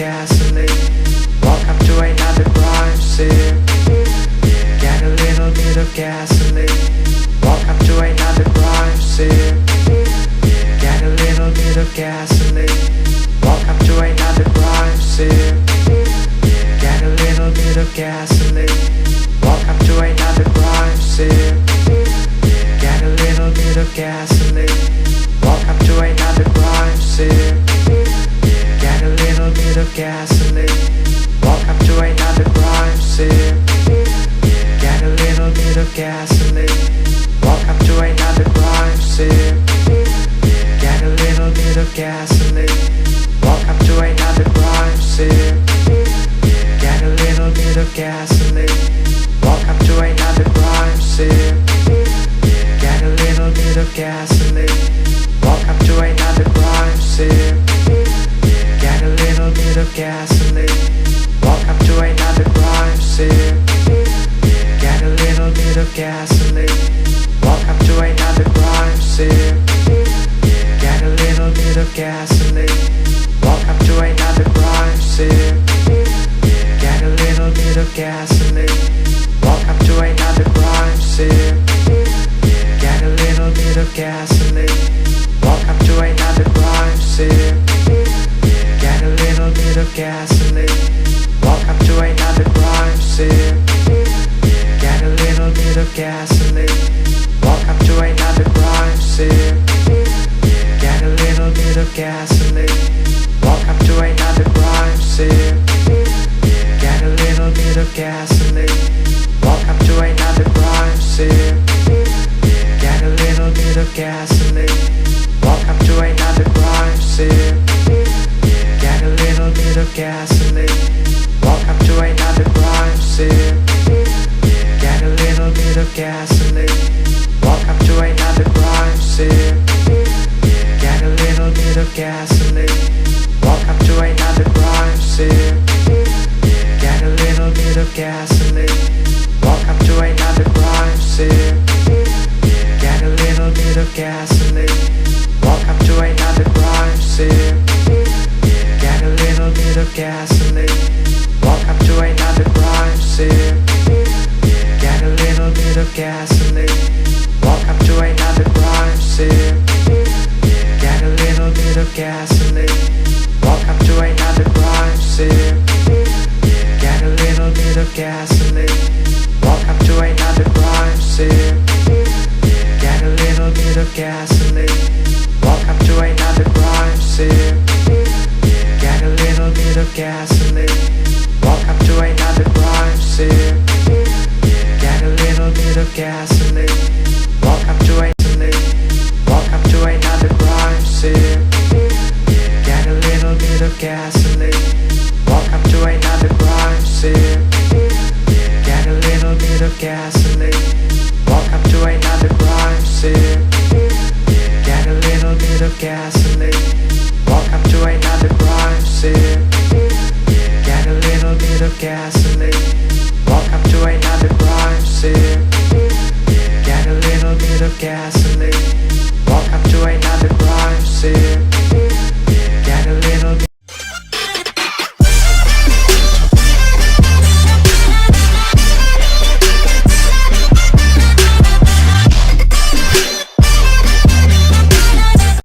gasoline. Welcome to another crime scene. Get a little bit of gasoline. Welcome to another crime scene. Get a little bit of gasoline. Welcome to another crime scene. Get a little bit of gasoline. Welcome to another crime scene. Get a little bit of gasoline. Welcome to another crime scene. Get a little bit of gasoline. Welcome to another crime scene. Get a little bit of gasoline. Welcome to another crime scene. Get a little bit of gasoline. Welcome to another crime scene. Get a little bit of gasoline. Welcome to another crime scene. Get a little bit of gasoline. Welcome to another crime scene. Get a little bit of gasoline. Welcome to another crime scene. Get a little bit of gasoline. Welcome to another crime scene. Get a little bit of gasoline. Welcome to another crime scene. Get a little bit of gasoline. Welcome to another crime scene. Get a little bit of gasoline. Welcome to another crime scene. Get a little bit of gasoline. Welcome to another crime scene. Get a little bit of gasoline. Welcome to another crime scene. Get a little bit of gasoline. Welcome to another crime scene. Get a little bit of gasoline. Welcome to another crime scene. Get a little bit of gasoline. Welcome to another crime scene. Get a little bit of gasoline. Welcome to another crime scene. Get a little bit of gasoline. Welcome to another crime scene. Get a little bit of gasoline. Welcome to another crime scene. Get a little bit of gasoline. Welcome to another crime scene. Get a little bit of gasoline. Welcome to another crime scene. Get a little bit of gasoline. Welcome to another crime scene. Get a little bit of gasoline. Welcome to another crime scene. Get a little bit of gasoline. Welcome to another crime scene. Get a little bit of gasoline. Welcome to another crime scene. Get a little bit of gasoline. Welcome to another crime scene. Get a little bit of gasoline. Welcome to another crime scene. Get a little bit of gasoline. Welcome to welcome to another crime scene. Get a little bit of gasoline. Welcome to another crime scene. Get a little bit of gasoline. Welcome to another crime scene. Get a little bit of gasoline. Welcome to another